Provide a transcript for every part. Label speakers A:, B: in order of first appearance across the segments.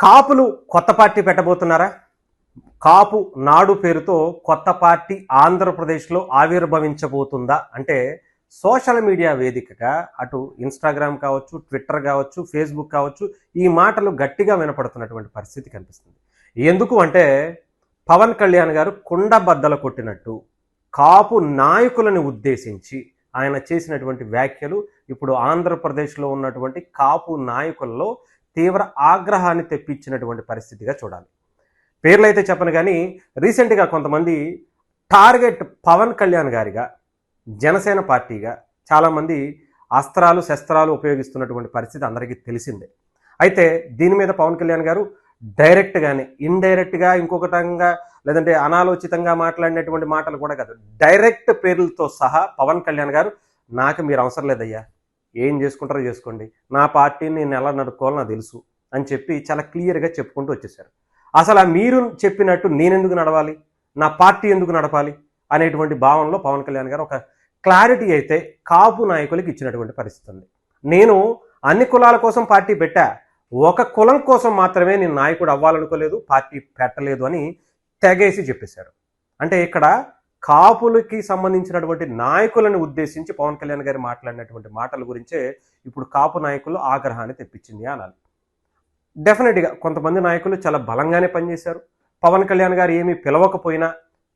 A: కాపులు కొత్త పార్టీ పెట్టబోతున్నారా? కాపు నాడు పేరుతో కొత్త పార్టీ ఆంధ్రప్రదేశ్లో ఆవిర్భవించబోతుందా అంటే సోషల్ మీడియా వేదికగా అటు ఇన్స్టాగ్రామ్ కావచ్చు, ట్విట్టర్ కావచ్చు, ఫేస్బుక్ కావచ్చు, ఈ మాటలు గట్టిగా వినపడుతున్నటువంటి పరిస్థితి కనిపిస్తుంది. ఎందుకు అంటే పవన్ కళ్యాణ్ గారు కుండబద్దలు కొట్టినట్టు కాపు నాయకులను ఉద్దేశించి ఆయన చేసినటువంటి వ్యాఖ్యలు ఇప్పుడు ఆంధ్రప్రదేశ్లో ఉన్నటువంటి కాపు నాయకుల్లో తీవ్ర ఆగ్రహాన్ని తెప్పించినటువంటి పరిస్థితిగా చూడాలి. పేర్లు అయితే చెప్పను కానీ రీసెంట్గా కొంతమంది టార్గెట్ పవన్ కళ్యాణ్ గారిగా, జనసేన పార్టీగా చాలామంది అస్త్రాలు శస్త్రాలు ఉపయోగిస్తున్నటువంటి పరిస్థితి అందరికీ తెలిసిందే. అయితే దీని మీద పవన్ కళ్యాణ్ గారు డైరెక్ట్గానే, ఇండైరెక్ట్గా, ఇంకొకటంగా లేదంటే అనాలోచితంగా మాట్లాడినటువంటి మాటలు కూడా కాదు, డైరెక్ట్ పేర్లతో సహా పవన్ కళ్యాణ్ గారు నాకు మీరు అవసరం లేదయ్యా, ఏం చేసుకుంటారో చేసుకోండి, నా పార్టీని నేను ఎలా నడుపుకోవాలో నాకు తెలుసు అని చెప్పి చాలా క్లియర్గా చెప్పుకుంటూ వచ్చేసారు. అసలు మీరు చెప్పినట్టు నేనెందుకు నడవాలి, నా పార్టీ ఎందుకు నడపాలి అనేటువంటి భావనలో పవన్ కళ్యాణ్ గారు ఒక క్లారిటీ అయితే కాపు నాయకులకి ఇచ్చినటువంటి పరిస్థితి ఉంది. నేను అన్ని కులాల కోసం పార్టీ పెట్టా, ఒక కులం కోసం మాత్రమే నేను నాయకుడు అవ్వాలనుకోలేదు, పార్టీ పెట్టలేదు అని తెగేసి చెప్పేశారు. అంటే ఇక్కడ కాపులకి సంబంధించినటువంటి నాయకులను ఉద్దేశించి పవన్ కళ్యాణ్ గారు మాట్లాడినటువంటి మాటల గురించే ఇప్పుడు కాపు నాయకులు ఆగ్రహాన్ని తెప్పించింది అనాలి. డెఫినెట్గా కొంతమంది నాయకులు చాలా బలంగానే పనిచేశారు. పవన్ కళ్యాణ్ గారు ఏమీ పిలవకపోయినా,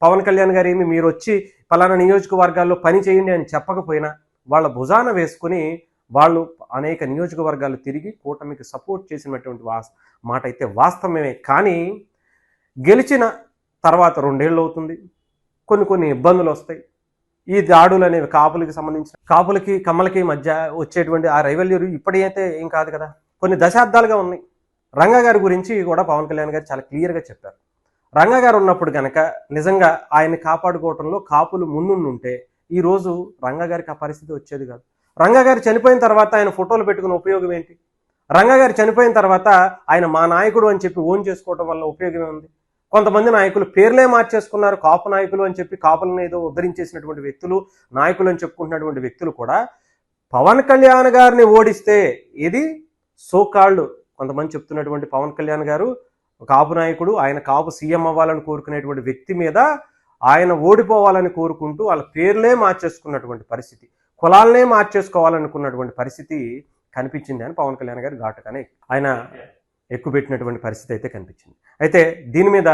A: పవన్ కళ్యాణ్ గారు ఏమి మీరు వచ్చి పలానా నియోజకవర్గాల్లో పని చేయండి అని చెప్పకపోయినా వాళ్ళ భుజాన వేసుకుని వాళ్ళు అనేక నియోజకవర్గాలు తిరిగి కూటమికి సపోర్ట్ చేసినటువంటి మాట అయితే వాస్తవమే. కానీ గెలిచిన తర్వాత 2 ఏళ్ళు అవుతుంది, కొన్ని ఇబ్బందులు వస్తాయి. ఈ దాడులు అనేవి కాపులకి సంబంధించిన, కాపులకి కమ్మలకి మధ్య వచ్చేటువంటి ఆ రైవల్యూరీ ఇప్పుడైతే ఏం కాదు కదా, కొన్ని దశాబ్దాలుగా ఉన్నాయి. రంగా గారి గురించి కూడా పవన్ కళ్యాణ్ గారు చాలా క్లియర్గా చెప్పారు. రంగా గారు ఉన్నప్పుడు కనుక నిజంగా ఆయన్ని కాపాడుకోవడంలో కాపులు ముందుంటే ఈరోజు రంగా గారికి ఆ పరిస్థితి వచ్చేది కాదు. రంగా గారు చనిపోయిన తర్వాత ఆయన ఫోటోలు పెట్టుకున్న ఉపయోగం ఏంటి? రంగా గారు చనిపోయిన తర్వాత ఆయన మా నాయకుడు అని చెప్పి ఓన్ చేసుకోవడం వల్ల ఉపయోగమే ఉంది? కొంతమంది నాయకులు పేర్లే మార్చేసుకున్నారు, కాపు నాయకులు అని చెప్పి కాపులను ఏదో ఉద్ధరించేసినటువంటి వ్యక్తులు, నాయకులు అని చెప్పుకుంటున్నటువంటి వ్యక్తులు కూడా పవన్ కళ్యాణ్ గారిని ఓడిస్తే, ఇది సోకాళ్ళు కొంతమంది చెప్తున్నటువంటి పవన్ కళ్యాణ్ గారు కాపు నాయకుడు, ఆయన కాపు సీఎం అవ్వాలని కోరుకునేటువంటి వ్యక్తి మీద ఆయన ఓడిపోవాలని కోరుకుంటూ వాళ్ళ పేర్లే మార్చేసుకున్నటువంటి పరిస్థితి, కులాలనే మార్చేసుకోవాలనుకున్నటువంటి పరిస్థితి కనిపించింది అని పవన్ కళ్యాణ్ గారు ఘాటుగానే ఆయన ఎక్కుపెట్టినటువంటి పరిస్థితి అయితే కనిపించింది. అయితే దీని మీద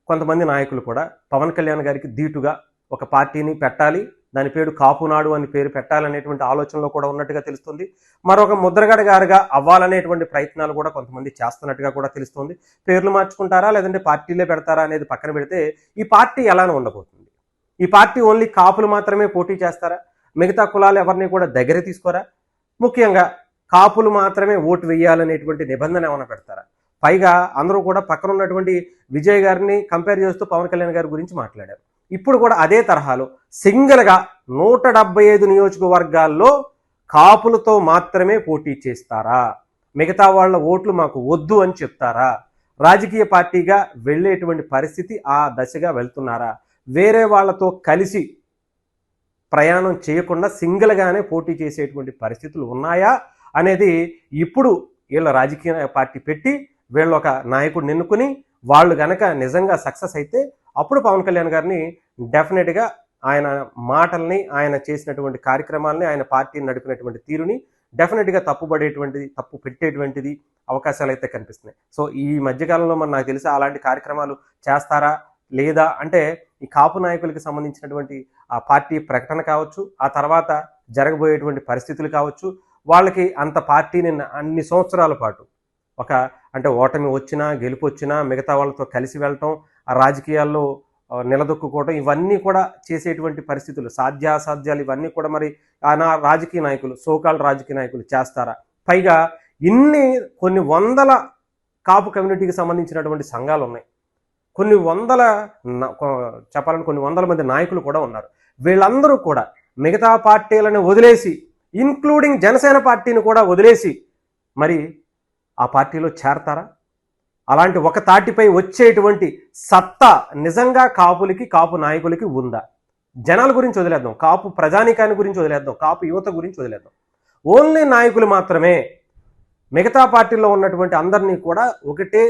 A: కొంతమంది నాయకులు కూడా పవన్ కళ్యాణ్ గారికి ధీటుగా ఒక పార్టీని పెట్టాలి, దాని పేరు కాపునాడు అని పేరు పెట్టాలనేటువంటి ఆలోచనలో కూడా ఉన్నట్టుగా తెలుస్తుంది. మరొక ముద్రగడ గారుగా అవ్వాలనేటువంటి ప్రయత్నాలు కూడా కొంతమంది చేస్తున్నట్టుగా కూడా తెలుస్తుంది. పేర్లు మార్చుకుంటారా లేదంటే పార్టీలే పెడతారా అనేది పక్కన పెడితే ఈ పార్టీ ఎలా ఉండబోతుంది? ఈ పార్టీ ఓన్లీ కాపులు మాత్రమే పోటీ చేస్తారా? మిగతా కులాలు ఎవరిని కూడా దగ్గర తీసుకోరా? ముఖ్యంగా కాపులు మాత్రమే ఓటు వేయాలనేటువంటి నిబంధన ఏమైనా పెడతారా? పైగా అందరూ కూడా పక్కన ఉన్నటువంటి విజయ్ గారిని కంపేర్ చేస్తూ పవన్ కళ్యాణ్ గారి గురించి మాట్లాడారు. ఇప్పుడు కూడా అదే తరహాలో సింగిల్గా 175 నియోజకవర్గాల్లో కాపులతో మాత్రమే పోటీ చేస్తారా? మిగతా వాళ్ళ ఓట్లు మాకు వద్దు అని చెప్తారా? రాజకీయ పార్టీగా వెళ్ళేటువంటి పరిస్థితి ఆ దశగా వెళ్తున్నారా? వేరే వాళ్ళతో కలిసి ప్రయాణం చేయకుండా సింగిల్గానే పోటీ చేసేటువంటి పరిస్థితులు ఉన్నాయా అనేది ఇప్పుడు వీళ్ళ రాజకీయ పార్టీ పెట్టి వీళ్ళు ఒక నాయకుడిని ఎన్నుకుని వాళ్ళు గనక నిజంగా సక్సెస్ అయితే అప్పుడు పవన్ కళ్యాణ్ గారిని డెఫినెట్గా ఆయన మాటల్ని, ఆయన చేసినటువంటి కార్యక్రమాలని, ఆయన పార్టీని నడిపినటువంటి తీరుని డెఫినెట్గా తప్పు పెట్టేటువంటిది అవకాశాలు అయితే కనిపిస్తున్నాయి. సో ఈ మధ్యకాలంలో నాకు తెలిసి అలాంటి కార్యక్రమాలు చేస్తారా లేదా అంటే ఈ కాపు నాయకులకి సంబంధించినటువంటి ఆ పార్టీ ప్రకటన కావచ్చు, ఆ తర్వాత జరగబోయేటువంటి పరిస్థితులు కావచ్చు, వాళ్ళకి అంత పార్టీని అన్ని సంవత్సరాల పాటు అంటే ఓటమి వచ్చినా గెలుపు వచ్చినా మిగతా వాళ్ళతో కలిసి వెళ్ళటం, ఆ రాజకీయాల్లో నిలదొక్కుకోవడం, ఇవన్నీ కూడా చేసేటువంటి పరిస్థితులు, సాధ్యాసాధ్యాలు ఇవన్నీ కూడా మరి రాజకీయ నాయకులు, సోకాల్ రాజకీయ నాయకులు చేస్తారా? పైగా కొన్ని వందల కాపు కమ్యూనిటీకి సంబంధించినటువంటి సంఘాలు ఉన్నాయి, కొన్ని వందల మంది నాయకులు కూడా ఉన్నారు. వీళ్ళందరూ కూడా మిగతా పార్టీలను వదిలేసి, ఇంక్లూడింగ్ జనసేన పార్టీని కూడా వదిలేసి మరి ఆ పార్టీలో చేరతారా? అలాంటి ఒక తాటిపై వచ్చేటువంటి సత్తా నిజంగా కాపులకి, కాపు నాయకులకి ఉందా? జనాల గురించి వదిలేద్దాం, కాపు ప్రజానీకాన్ని గురించి వదిలేద్దాం, కాపు యువత గురించి వదిలేద్దాం. ఓన్లీ నాయకులు మాత్రమే మిగతా పార్టీల్లో ఉన్నటువంటి అందరినీ కూడా ఒకటే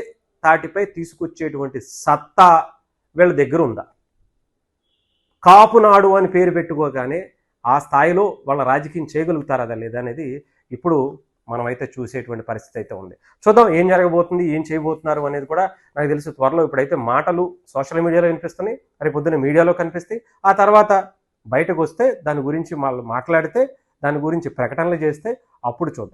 A: తాటిపై తీసుకొచ్చేటువంటి సత్తా వీళ్ళ దగ్గర ఉందా? కాపు నాడు అని పేరు పెట్టుకోగానే ఆ స్థాయిలో వాళ్ళ రాజకీయం చేయగలుగుతారా లేదా అనేది ఇప్పుడు మనమైతే చూసేటువంటి పరిస్థితి అయితే ఉంది. చూద్దాం ఏం జరగబోతుంది, ఏం చేయబోతున్నారు అనేది కూడా నాకు తెలిసి త్వరలో. ఇప్పుడైతే మాటలు సోషల్ మీడియాలో వినిపిస్తున్నాయి, రేపు పొద్దున్న మీడియాలో కనిపిస్తాయి. ఆ తర్వాత బయటకు వస్తే దాని గురించి వాళ్ళు మాట్లాడితే, దాని గురించి ప్రకటనలు చేస్తే అప్పుడు చూద్దాం.